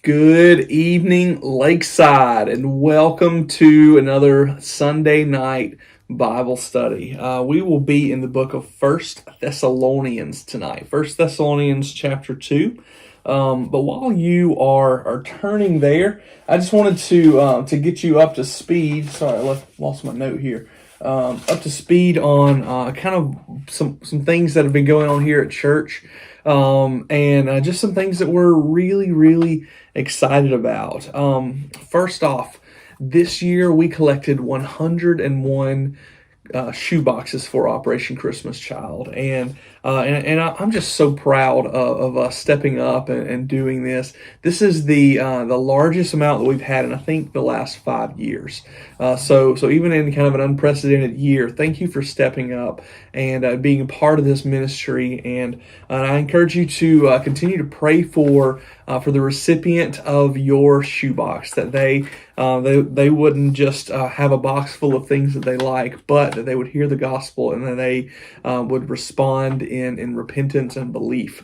Good evening, Lakeside, and welcome to another Sunday night Bible study. We will be in the book of First Thessalonians tonight. First Thessalonians chapter 2. But while you are turning there, I just wanted to get you up to speed. Sorry, I lost my note here. Up to speed on kind of some things that have been going on here at church, and just some things that we're really excited about. First off, this year we collected 101 shoe boxes for Operation Christmas Child, and I'm just so proud of us stepping up and doing this. This is the largest amount that we've had in I think the last 5 years. So even in kind of an unprecedented year, thank you for stepping up and being a part of this ministry. And I encourage you to continue to pray for the recipient of your shoebox, that they wouldn't just have a box full of things that they like, but that they would hear the gospel and that they would respond in repentance and belief.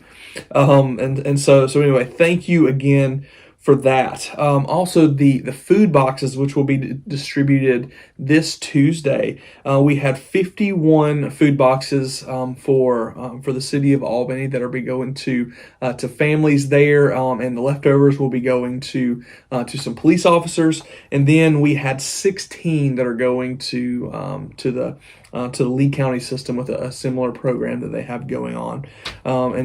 So anyway, thank you again for that. Also, the food boxes, which will be distributed this Tuesday, we had 51 food boxes for the city of Albany that are be going to families there, and the leftovers will be going to some police officers, and then we had 16 that are going to the Lee County system with a similar program that they have going on.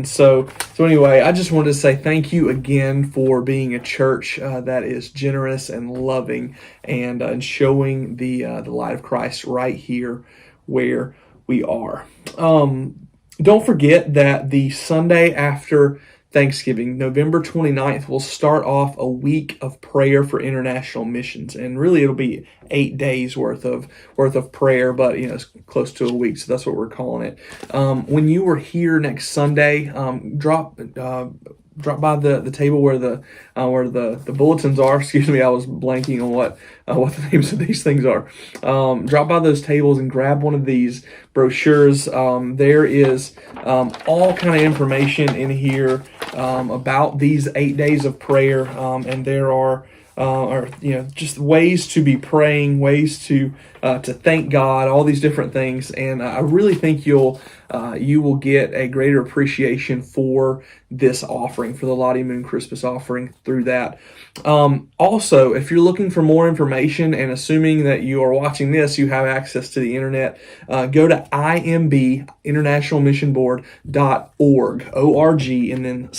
So anyway, I just wanted to say thank you again for being a church that is generous and loving and showing the light of Christ right here where we are. Don't forget that the Sunday after Thanksgiving, November 29th, will start off a week of prayer for international missions, and really it'll be 8 days worth of prayer, but it's close to a week, so that's what we're calling it. When you were here next Sunday, drop by the table where the bulletins are. Excuse me, I was blanking on what the names of these things are. Drop by those tables and grab one of these brochures. There is all kind of information in here about these 8 days of prayer, and there are just ways to be praying, ways to thank God, all these different things. And I really think you will get a greater appreciation for this offering, for the Lottie Moon Christmas offering through that. Also, if you're looking for more information, and assuming that you are watching this, you have access to the internet, go to IMB, International Mission Board.org, O-R-G, and then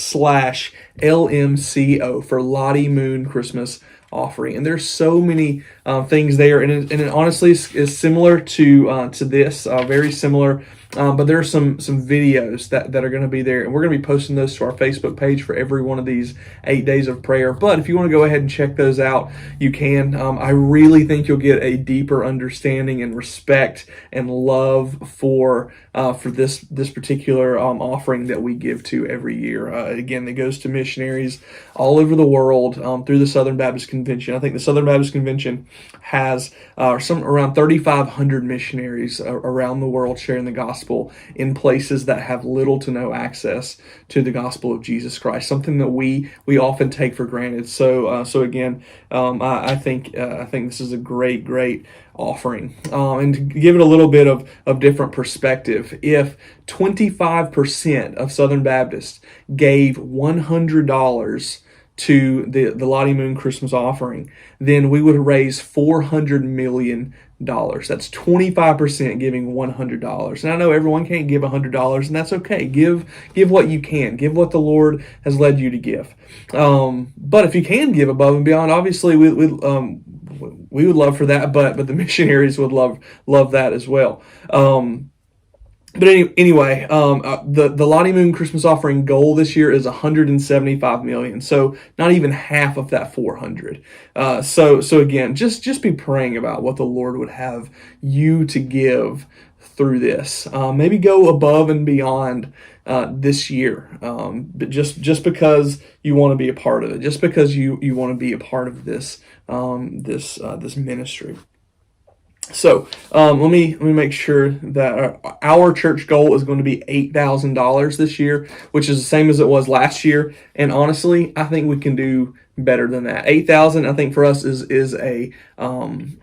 /LMCO for Lottie Moon Christmas offering. And there's so many things there, and it honestly is similar to this, very similar. But there are some videos that are going to be there, and we're going to be posting those to our Facebook page for every one of these 8 days of prayer. But if you want to go ahead and check those out, you can. I really think you'll get a deeper understanding and respect and love for this particular offering that we give to every year. Again, it goes to missionaries all over the world through the Southern Baptist Convention. I think the Southern Baptist Convention has around 3,500 missionaries around the world sharing the gospel in places that have little to no access to the gospel of Jesus Christ, something that we often take for granted. So again, I think this is a great offering. And to give it a little bit of different perspective, if 25% of Southern Baptists gave $100 to the Lottie Moon Christmas offering, then we would raise $400 million. That's 25% giving $100. And I know everyone can't give $100, and that's okay. Give what you can. Give what the Lord has led you to give. But if you can give above and beyond, obviously we would love for that. But the missionaries would love that as well. But anyway, the Lottie Moon Christmas offering goal this year is $175 million. So not even half of that 400. So again, just be praying about what the Lord would have you to give through this. Maybe go above and beyond this year, but just because you want to be a part of it, just because you want to be a part of this ministry. So let me make sure that our church goal is going to be $8,000 this year, which is the same as it was last year. And honestly, I think we can do better than that. 8,000, I think for us is a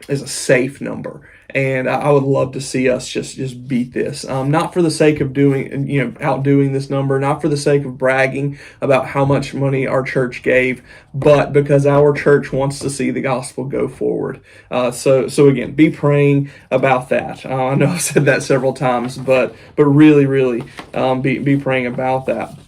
safe number, and I would love to see us just beat this. Not for the sake of doing outdoing this number, not for the sake of bragging about how much money our church gave, but because our church wants to see the gospel go forward. So again, be praying about that. I know I've said that several times, but really be praying about that.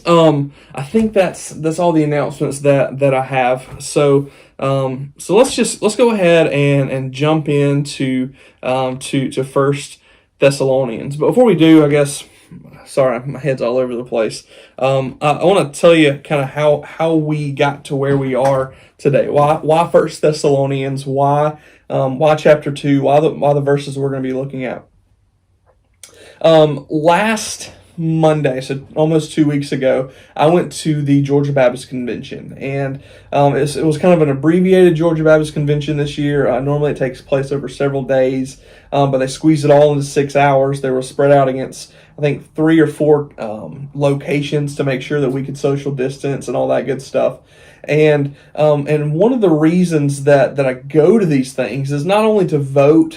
I think that's all the announcements that I have. So let's go ahead and jump into to First Thessalonians. But before we do, I guess, sorry, my head's all over the place. I want to tell you kind of how we got to where we are today. Why First Thessalonians? Why chapter 2? Why the verses we're going to be looking at? Last Monday, so almost 2 weeks ago, I went to the Georgia Baptist Convention, and it was kind of an abbreviated Georgia Baptist Convention this year. Normally it takes place over several days, but they squeezed it all into 6 hours. They were spread out against, I think, 3 or 4 locations to make sure that we could social distance and all that good stuff. And one of the reasons that I go to these things is not only to vote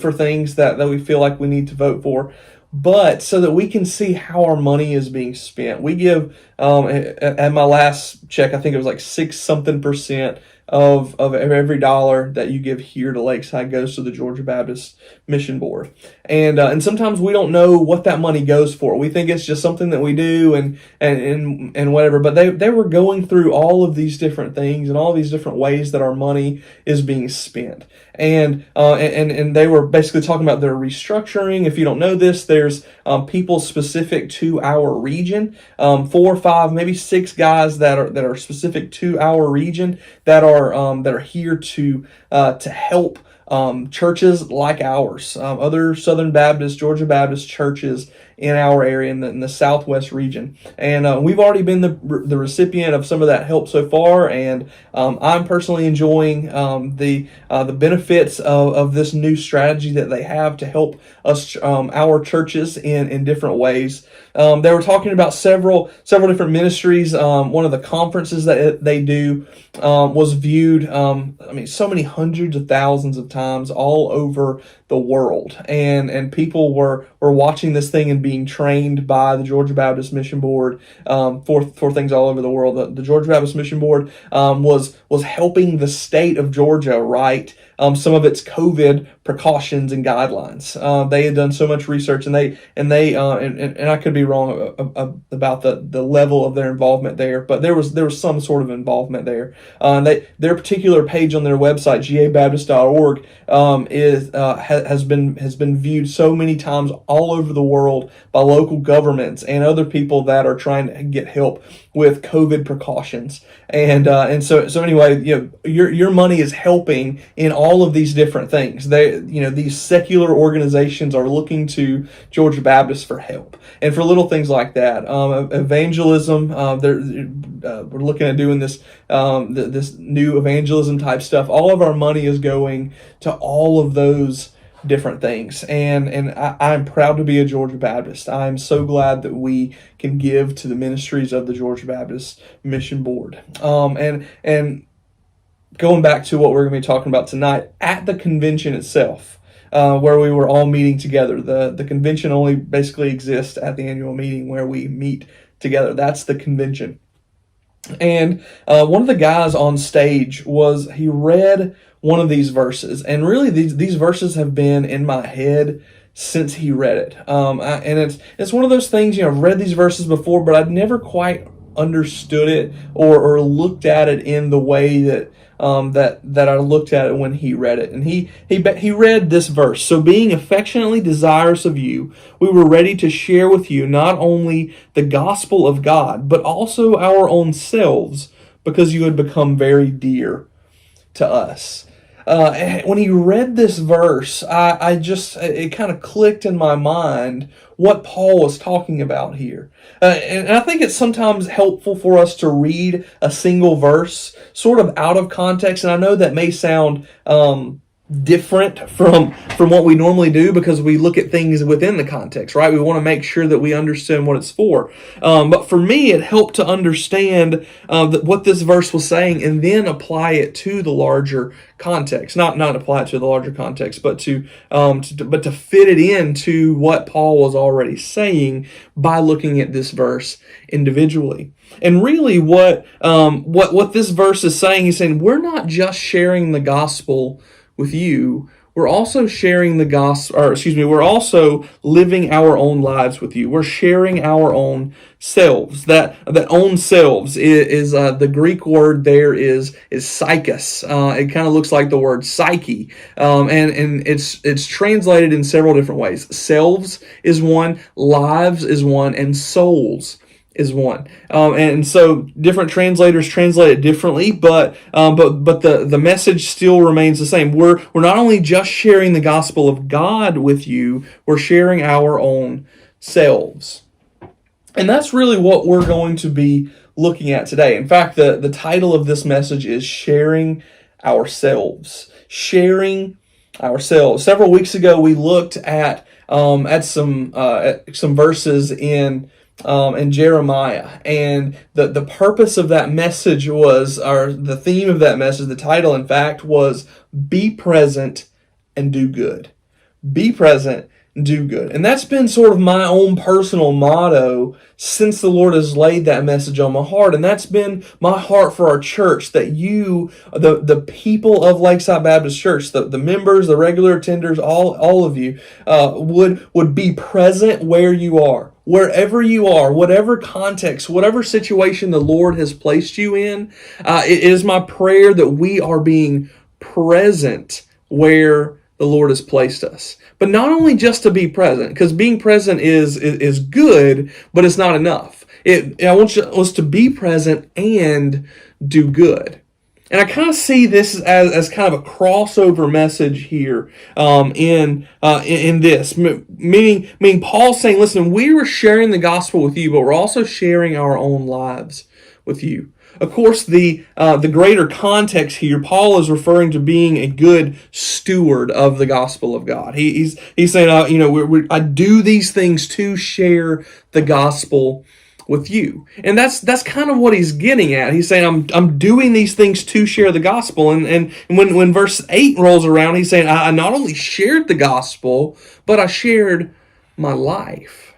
for things that we feel like we need to vote for, but so that we can see how our money is being spent. We give, at my last check, I think it was like 6 something percent of every dollar that you give here to Lakeside goes to the Georgia Baptist Mission Board. And sometimes we don't know what that money goes for. We think it's just something that we do and whatever. But they were going through all of these different things and all these different ways that our money is being spent. And they were basically talking about their restructuring. If you don't know this, there's people specific to our region, 4, 5, maybe 6 guys that are specific to our region that are here to help churches like ours, other Southern Baptist, Georgia Baptist churches in our area in the Southwest region. And we've already been the recipient of some of that help so far, and I'm personally enjoying the benefits of this new strategy that they have to help us, our churches in different ways. They were talking about several different ministries. One of the conferences that they do was viewed, so many hundreds of thousands of times all over the world, and people were watching this thing and being trained by the Georgia Baptist Mission Board for things all over the world. The Georgia Baptist Mission Board was helping the state of Georgia write some of its COVID precautions and guidelines. They had done so much research, and I could be wrong about the level of their involvement there, but there was some sort of involvement there. Their particular page on their website, gabaptist.org, has been viewed so many times all over the world by local governments and other people that are trying to get help with COVID precautions. And so anyway, your money is helping in all of these different things. These secular organizations are looking to Georgia Baptist for help and for little things like that. Evangelism, we're looking at doing this this new evangelism type stuff. All of our money is going to all of those different things, and I'm proud to be a Georgia Baptist. I'm so glad that we can give to the ministries of the Georgia Baptist Mission Board. And going back to what we're going to be talking about tonight, at the convention itself, where we were all meeting together. The convention only basically exists at the annual meeting where we meet together. That's the convention. And one of the guys on stage he read one of these verses, and really these verses have been in my head since he read it. And it's one of those things, I've read these verses before, but I'd never quite understood it or looked at it in the way that I looked at it when he read it. And he read this verse. So being affectionately desirous of you, we were ready to share with you not only the gospel of God, but also our own selves, because you had become very dear to us. When he read this verse, it kind of clicked in my mind what Paul was talking about here. And I think it's sometimes helpful for us to read a single verse sort of out of context. And I know that may sound different from what we normally do because we look at things within the context, right? We want to make sure that we understand what it's for. But for me, it helped to understand what this verse was saying and then apply it to the larger context. Not apply it to the larger context, but to fit it into what Paul was already saying by looking at this verse individually. And really, what this verse is saying, he's saying we're not just sharing the gospel with you, we're also sharing the gospel, we're also living our own lives with you. We're sharing our own selves. That own selves is the Greek word there is psychos. It kind of looks like the word psyche, and it's translated in several different ways. Selves is one, lives is one, and souls is one, and so different translators translate it differently, but the message still remains the same. We're not only just sharing the gospel of God with you, we're sharing our own selves, and that's really what we're going to be looking at today. In fact, the title of this message is sharing ourselves. Sharing ourselves. Several weeks ago, we looked at some verses in Jeremiah, and the purpose of that message was, or the theme of that message, the title in fact was, be present and do good. Be present and do good. And that's been sort of my own personal motto since the Lord has laid that message on my heart. And that's been my heart for our church, that you, the people of Lakeside Baptist Church, the members, the regular attenders, all of you, would be present where you are. Wherever you are, whatever context, whatever situation the Lord has placed you in, it is my prayer that we are being present where the Lord has placed us. But not only just to be present, because being present is good, but it's not enough. I want us to be present and do good. And I kind of see this as kind of a crossover message here in this, meaning Paul's saying, listen, we were sharing the gospel with you, but we're also sharing our own lives with you. Of course, the greater context here, Paul is referring to being a good steward of the gospel of God. He's saying, I do these things to share the gospel with you. And that's kind of what he's getting at. He's saying, I'm doing these things to share the gospel. And when verse 8 rolls around, he's saying, I not only shared the gospel, but I shared my life.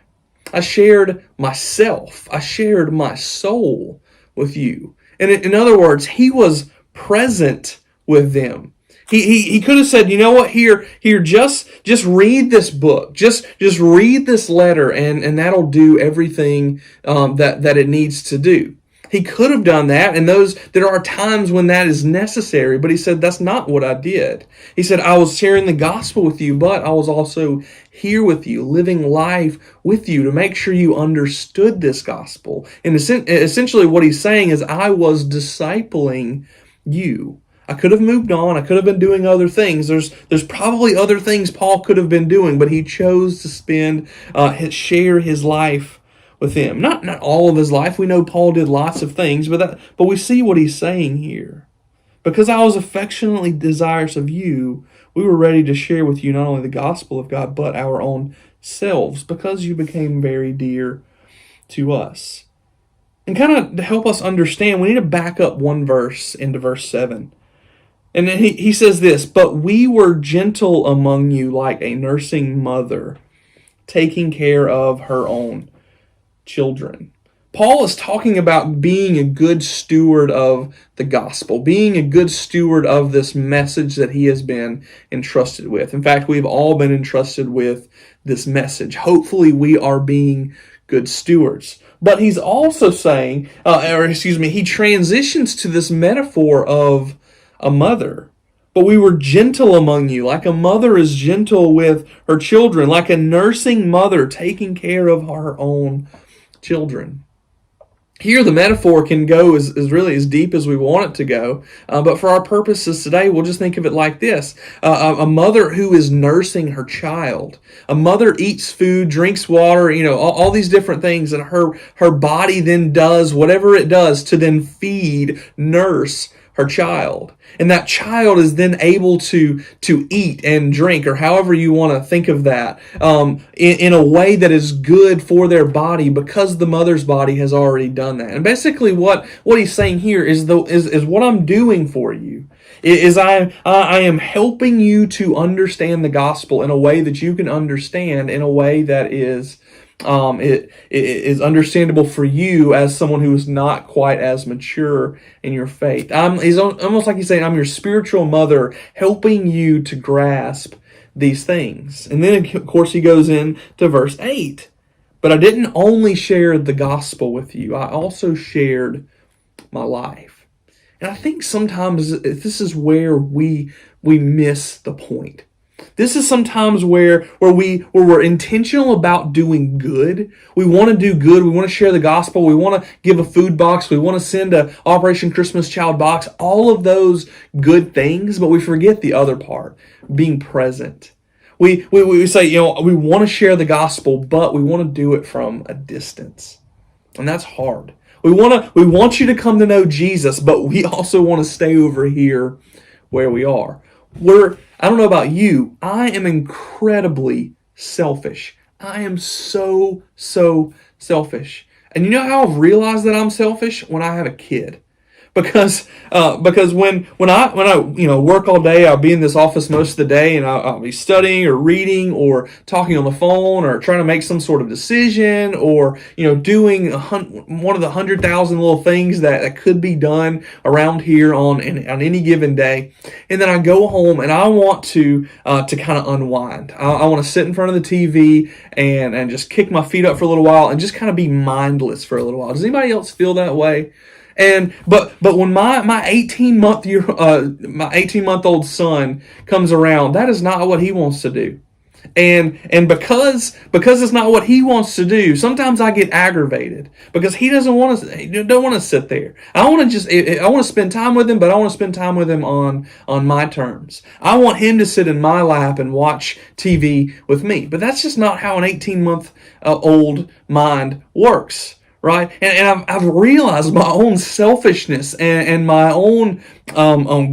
I shared myself. I shared my soul with you. And in other words, he was present with them. He could have said, you know what, here, just read this book, just read this letter, and that'll do everything that it needs to do. He could have done that, and there are times when that is necessary, but he said, that's not what I did. He said, I was sharing the gospel with you, but I was also here with you, living life with you to make sure you understood this gospel. And essentially what he's saying is, I was discipling you. I could have moved on. I could have been doing other things. There's probably other things Paul could have been doing, but he chose to share his life with him. Not all of his life. We know Paul did lots of things, but we see what he's saying here. Because I was affectionately desirous of you, we were ready to share with you not only the gospel of God, but our own selves, because you became very dear to us. And kind of to help us understand, we need to back up one verse into verse 7. And then he says this, but we were gentle among you like a nursing mother, taking care of her own children. Paul is talking about being a good steward of the gospel, being a good steward of this message that he has been entrusted with. In fact, we've all been entrusted with this message. Hopefully we are being good stewards. But he's also saying, he transitions to this metaphor of a mother. But we were gentle among you, like a mother is gentle with her children, like a nursing mother taking care of her own children. Here the metaphor can go as really as deep as we want it to go, but for our purposes today, we'll just think of it like this. A mother who is nursing her child. A mother eats food, drinks water, all these different things, and her body then does whatever it does to then feed, nurse her child. And that child is then able to eat and drink, or however you want to think of that, in a way that is good for their body because the mother's body has already done that. And basically what he's saying here is what I'm doing for you is I am helping you to understand the gospel in a way that you can understand, in a way that is it is understandable for you as someone who is not quite as mature in your faith. He's almost like he's saying, I'm your spiritual mother, helping you to grasp these things. And then, of course, he goes into verse 8. But I didn't only share the gospel with you, I also shared my life. And I think sometimes this is where we miss the point. This is sometimes where we're intentional about doing good. We want to do good. We want to share the gospel. We want to give a food box. We want to send a Operation Christmas Child box. All of those good things, but we forget the other part, being present. We say, we want to share the gospel, but we want to do it from a distance. And that's hard. We want you to come to know Jesus, but we also want to stay over here where we are. I don't know about you, I am incredibly selfish. I am so selfish. And you know how I've realized that I'm selfish? When I have a kid. Because when I work all day, I'll be in this office most of the day, and I'll be studying or reading or talking on the phone or trying to make some sort of decision, or doing one of the 100,000 little things that could be done around here on any given day. And then I go home and I want to kind of unwind. I want to sit in front of the TV and just kick my feet up for a little while and just kind of be mindless for a little while. Does anybody else feel that way? But when my 18-month-old son comes around, that is not what he wants to do. And because it's not what he wants to do, sometimes I get aggravated because he don't want to sit there. I want to spend time with him, but I want to spend time with him on my terms. I want him to sit in my lap and watch TV with me. But that's just not how an 18-month-old mind works. Right, and I've realized my own selfishness and my own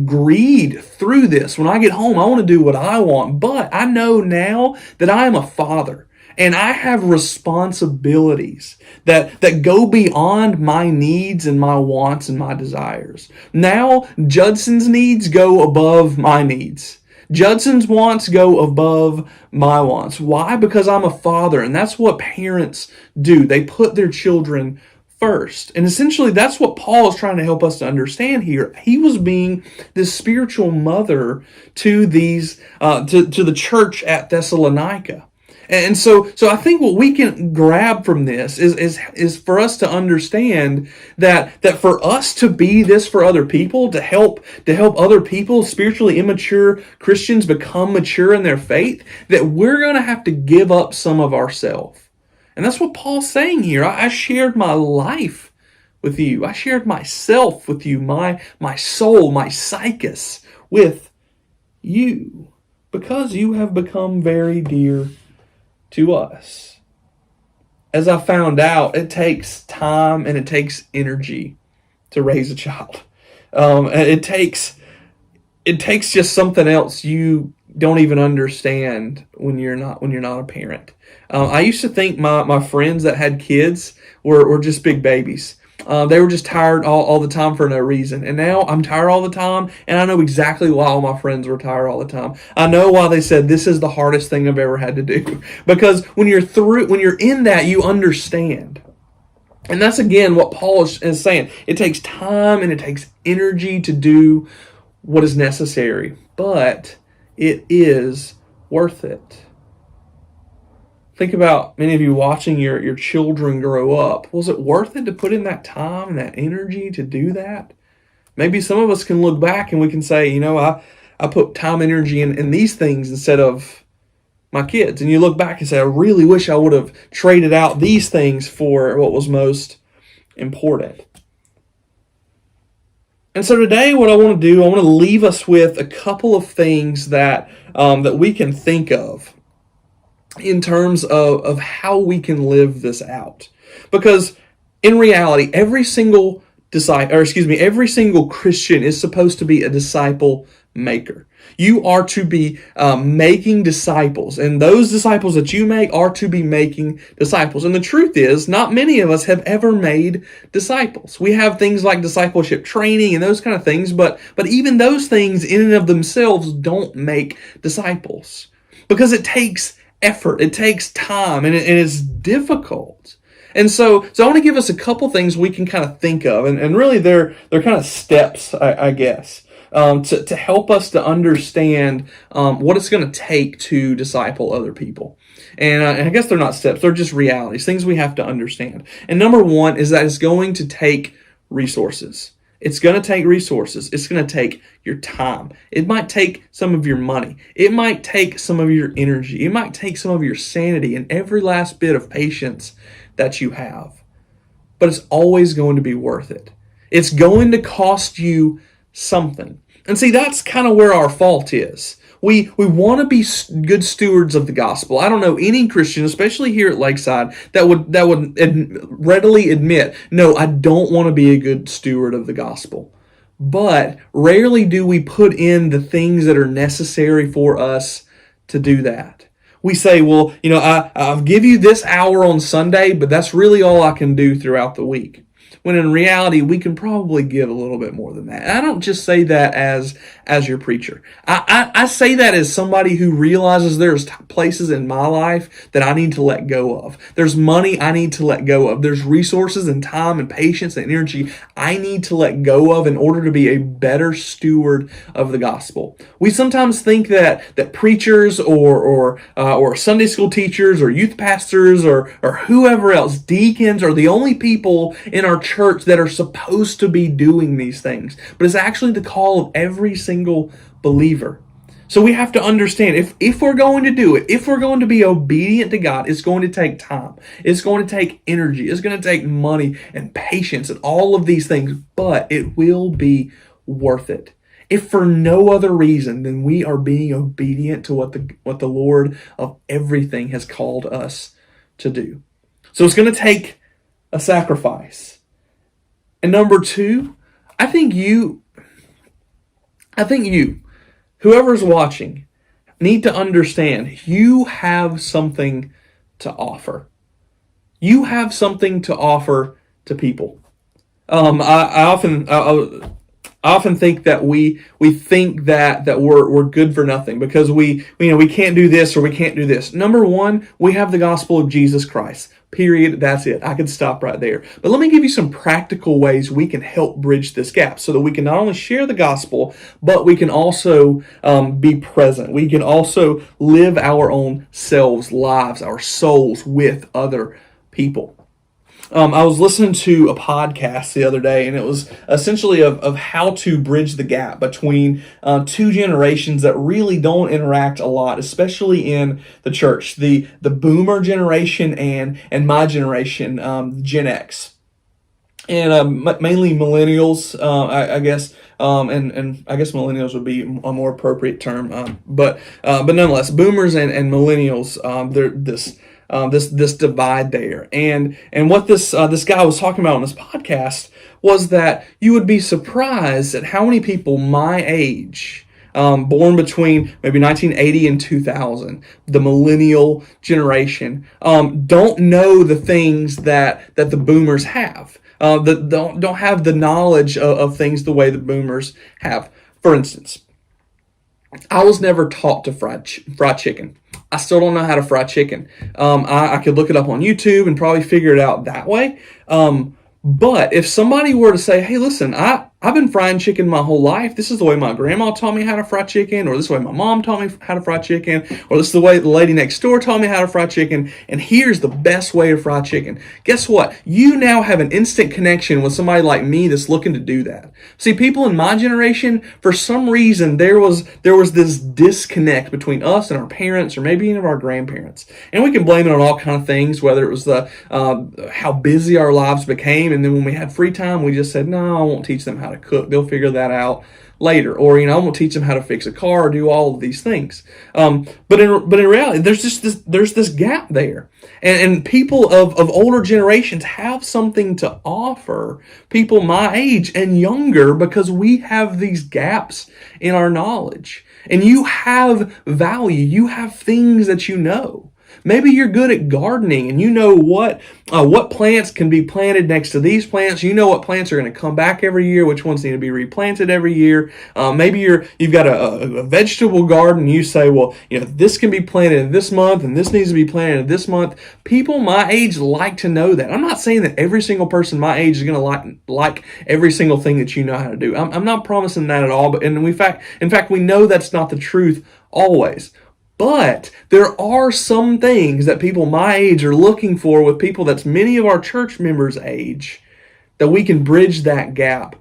greed through this. When I get home, I want to do what I want, but I know now that I am a father and I have responsibilities that go beyond my needs and my wants and my desires. Now, Judson's needs go above my needs. Judson's wants go above my wants. Why? Because I'm a father, and that's what parents do. They put their children first. And essentially, that's what Paul is trying to help us to understand here. He was being this spiritual mother to these to the church at Thessalonica. And so I think what we can grab from this is for us to understand that for us to be this for other people, to help other people, spiritually immature Christians, become mature in their faith, that we're going to have to give up some of ourselves. And that's what Paul's saying here. I shared my life with you. I shared myself with you, my soul, my psychos with you, because you have become very dear to us. As I found out, it takes time and it takes energy to raise a child. It takes just something else you don't even understand when you're not a parent. I used to think my friends that had kids were just big babies. They were just tired all the time for no reason. And now I'm tired all the time, and I know exactly why all my friends were tired all the time. I know why they said this is the hardest thing I've ever had to do. Because when you're in that, you understand. And that's again what Paul is saying. It takes time and it takes energy to do what is necessary, but it is worth it. Think about many of you watching your children grow up. Was it worth it to put in that time and that energy to do that? Maybe some of us can look back and we can say, I put time and energy in these things instead of my kids. And you look back and say, I really wish I would have traded out these things for what was most important. And so today what I want to do, I want to leave us with a couple of things that we can think of in terms of how we can live this out. Because in reality, every single every single Christian is supposed to be a disciple maker. You are to be making disciples, and those disciples that you make are to be making disciples. And the truth is, not many of us have ever made disciples. We have things like discipleship training and those kind of things, but even those things in and of themselves don't make disciples, because it takes effort, it takes time, and it's difficult. And so I want to give us a couple things we can kind of think of, and really they're kind of steps, I guess, to help us to understand what it's going to take to disciple other people. And I guess they're not steps, they're just realities, things we have to understand. And number one is that it's going to take resources. It's going to take resources. It's going to take your time. It might take some of your money. It might take some of your energy. It might take some of your sanity and every last bit of patience that you have. But it's always going to be worth it. It's going to cost you something. And see, that's kind of where our fault is. We want to be good stewards of the gospel. I don't know any Christian, especially here at Lakeside, that would readily admit, no, I don't want to be a good steward of the gospel. But rarely do we put in the things that are necessary for us to do that. We say, well, I'll give you this hour on Sunday, but that's really all I can do throughout the week. When in reality, we can probably give a little bit more than that. And I don't just say that as your preacher. I say that as somebody who realizes there's places in my life that I need to let go of. There's money I need to let go of. There's resources and time and patience and energy I need to let go of in order to be a better steward of the gospel. We sometimes think that preachers or Sunday school teachers or youth pastors or whoever else, deacons, are the only people in our church that are supposed to be doing these things. But it's actually the call of every single believer. So we have to understand, if we're going to do it, if we're going to be obedient to God, it's going to take time. It's going to take energy. It's going to take money and patience and all of these things, but it will be worth it. If for no other reason than we are being obedient to what the Lord of everything has called us to do. So it's going to take a sacrifice. And number two, I think you, whoever's watching, need to understand you have something to offer. You have something to offer to people. I often think that we think that we're good for nothing because we can't do this or we can't do this. Number one, we have the gospel of Jesus Christ. Period. That's it. I could stop right there. But let me give you some practical ways we can help bridge this gap so that we can not only share the gospel, but we can also be present. We can also live our own selves, lives, our souls with other people. I was listening to a podcast the other day, and it was essentially of how to bridge the gap between two generations that really don't interact a lot, especially in the church. The boomer generation and my generation, Gen X. And mainly millennials, I guess, and I guess millennials would be a more appropriate term, but nonetheless, boomers and millennials, they're this divide there, and what this guy was talking about on this podcast was that you would be surprised at how many people my age, born between maybe 1980 and 2000, the millennial generation, don't know the things that the boomers have. That don't have the knowledge of things the way the boomers have. For instance, I was never taught to fry chicken. I still don't know how to fry chicken. I could look it up on YouTube and probably figure it out that way. But if somebody were to say, hey, listen, I've been frying chicken my whole life. This is the way my grandma taught me how to fry chicken, or this is the way my mom taught me how to fry chicken, or this is the way the lady next door taught me how to fry chicken, and here's the best way to fry chicken. Guess what? You now have an instant connection with somebody like me that's looking to do that. See, people in my generation, for some reason, there was this disconnect between us and our parents, or maybe even our grandparents. And we can blame it on all kinds of things, whether it was how busy our lives became, and then when we had free time, we just said, no, I won't teach them how how to cook. They'll figure that out later. Or, I'm going to teach them how to fix a car or do all of these things. But in reality, there's this gap there. And people of older generations have something to offer people my age and younger because we have these gaps in our knowledge. And you have value. You have things that you know. Maybe you're good at gardening and you know what plants can be planted next to these plants. You know what plants are going to come back every year, which ones need to be replanted every year. Maybe you've got a vegetable garden. You say, well, this can be planted this month and this needs to be planted this month. People my age like to know that. I'm not saying that every single person my age is going to like every single thing that you know how to do. I'm not promising that at all. But in fact, we know that's not the truth always. But there are some things that people my age are looking for with people that's many of our church members' age that we can bridge that gap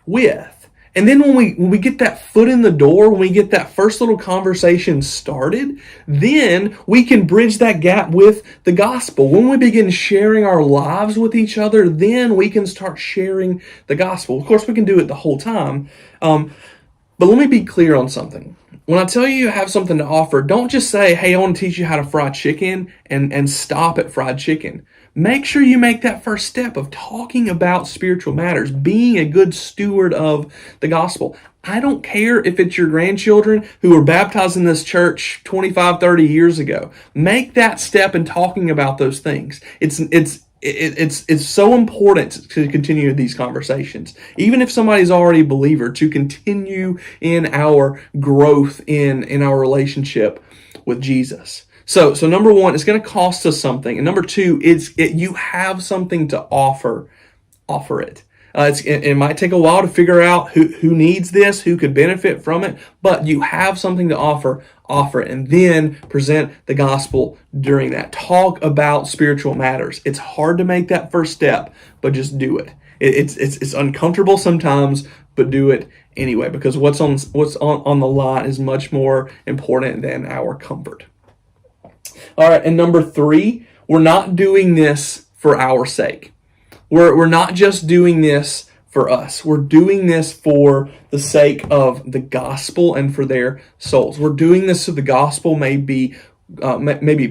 with. And then when we get that foot in the door, when we get that first little conversation started, then we can bridge that gap with the gospel. When we begin sharing our lives with each other, then we can start sharing the gospel. Of course, we can do it the whole time. But let me be clear on something. When I tell you have something to offer, don't just say, hey, I want to teach you how to fry chicken and stop at fried chicken. Make sure you make that first step of talking about spiritual matters, being a good steward of the gospel. I don't care if it's your grandchildren who were baptized in this church 25, 30 years ago. Make that step in talking about those things. It's so important to continue these conversations. Even if somebody's already a believer, to continue in our growth in our relationship with Jesus. So number one, it's going to cost us something. And number two, you have something to offer it. It might take a while to figure out who needs this, who could benefit from it, but you have something to offer it, and then present the gospel during that. Talk about spiritual matters. It's hard to make that first step, but just do it. It's uncomfortable sometimes, but do it anyway, because what's on the line is much more important than our comfort. All right, and number three, we're not doing this for our sake. We're not just doing this for us. We're doing this for the sake of the gospel and for their souls. We're doing this so the gospel may be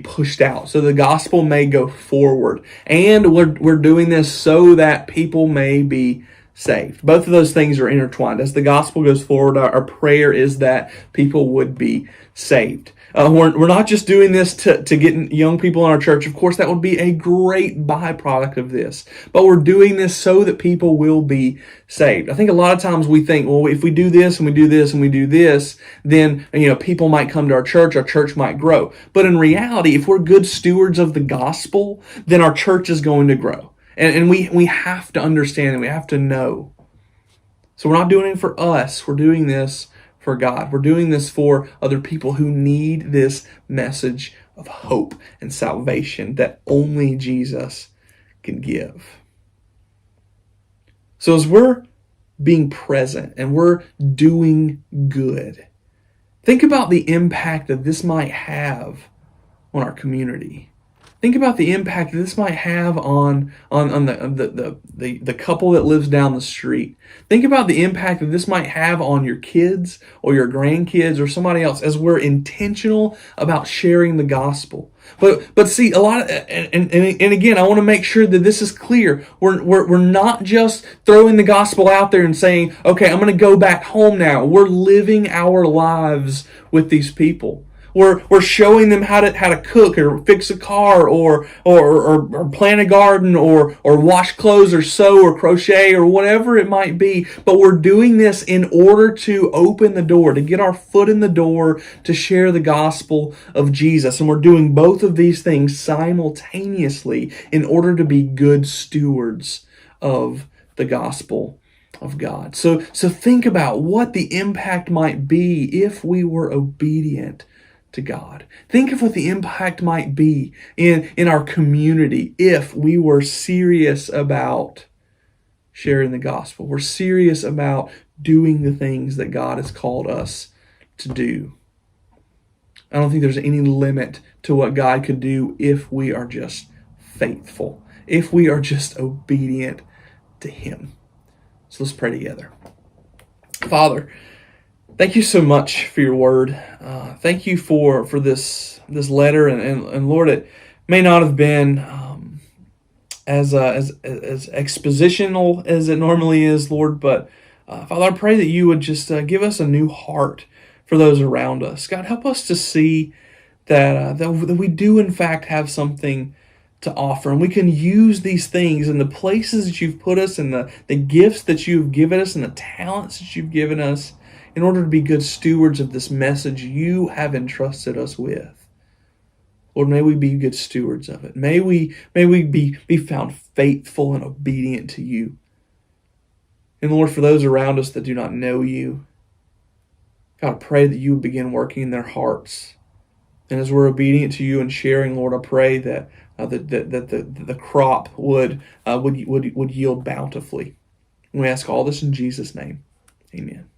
pushed out, so the gospel may go forward. And we're doing this so that people may be saved. Both of those things are intertwined. As the gospel goes forward, our prayer is that people would be saved. We're not just doing this to get young people in our church. Of course, that would be a great byproduct of this. But we're doing this so that people will be saved. I think a lot of times we think, well, if we do this and we do this and we do this, then people might come to our church might grow. But in reality, if we're good stewards of the gospel, then our church is going to grow. And we have to understand and we have to know. So we're not doing it for us. We're doing this for God. We're doing this for other people who need this message of hope and salvation that only Jesus can give. So as we're being present and we're doing good, think about the impact that this might have on our community. Think about the impact that this might have on the couple that lives down the street. Think about the impact that this might have on your kids or your grandkids or somebody else as we're intentional about sharing the gospel. But see, a lot of, and again, I want to make sure that this is clear. We're not just throwing the gospel out there and saying, okay, I'm going to go back home now. We're living our lives with these people. We're showing them how to cook or fix a car or plant a garden or wash clothes or sew or crochet or whatever it might be. But we're doing this in order to open the door, to get our foot in the door, to share the gospel of Jesus. And we're doing both of these things simultaneously in order to be good stewards of the gospel of God. So think about what the impact might be if we were obedient to God. Think of what the impact might be in our community if we were serious about sharing the gospel. We're serious about doing the things that God has called us to do. I don't think there's any limit to what God could do if we are just faithful, if we are just obedient to Him. So let's pray together. Father, thank you so much for your word. Thank you for this letter, and Lord, it may not have been as expositional as it normally is, Lord, but Father, I pray that you would just give us a new heart for those around us. God, help us to see that we do in fact have something to offer, and we can use these things in the places that you've put us, and the gifts that you've given us, and the talents that you've given us, in order to be good stewards of this message you have entrusted us with. Lord, may we be good stewards of it. May we be found faithful and obedient to you. And Lord, for those around us that do not know you, God, I pray that you would begin working in their hearts. And as we're obedient to you and sharing, Lord, I pray that the crop would yield bountifully. And we ask all this in Jesus' name. Amen.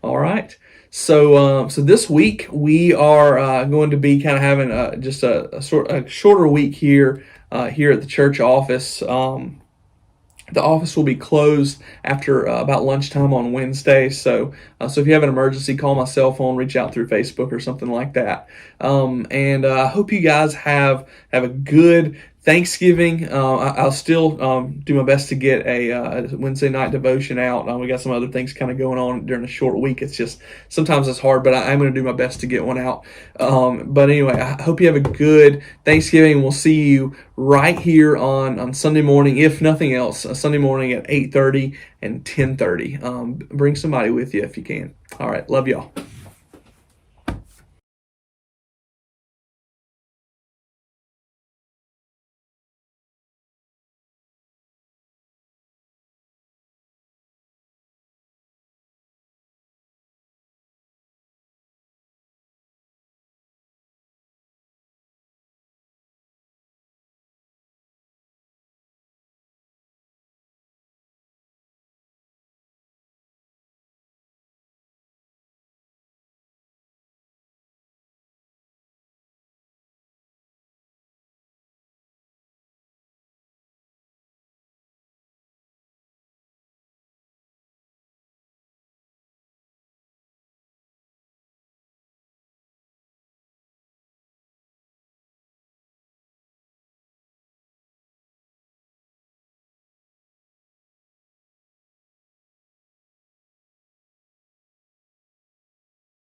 All right. So this week we are going to be kind of having just a shorter week here at the church office. The office will be closed after about lunchtime on Wednesday. So if you have an emergency, call my cell phone, reach out through Facebook or something like that. And I hope you guys have a good Thanksgiving. I'll still do my best to get a Wednesday night devotion out. We got some other things kind of going on during a short week. It's just sometimes it's hard, but I'm going to do my best to get one out. But anyway, I hope you have a good Thanksgiving. We'll see you right here on Sunday morning, if nothing else, Sunday morning at 8:30 and 10:30. Bring somebody with you if you can. All right, love y'all.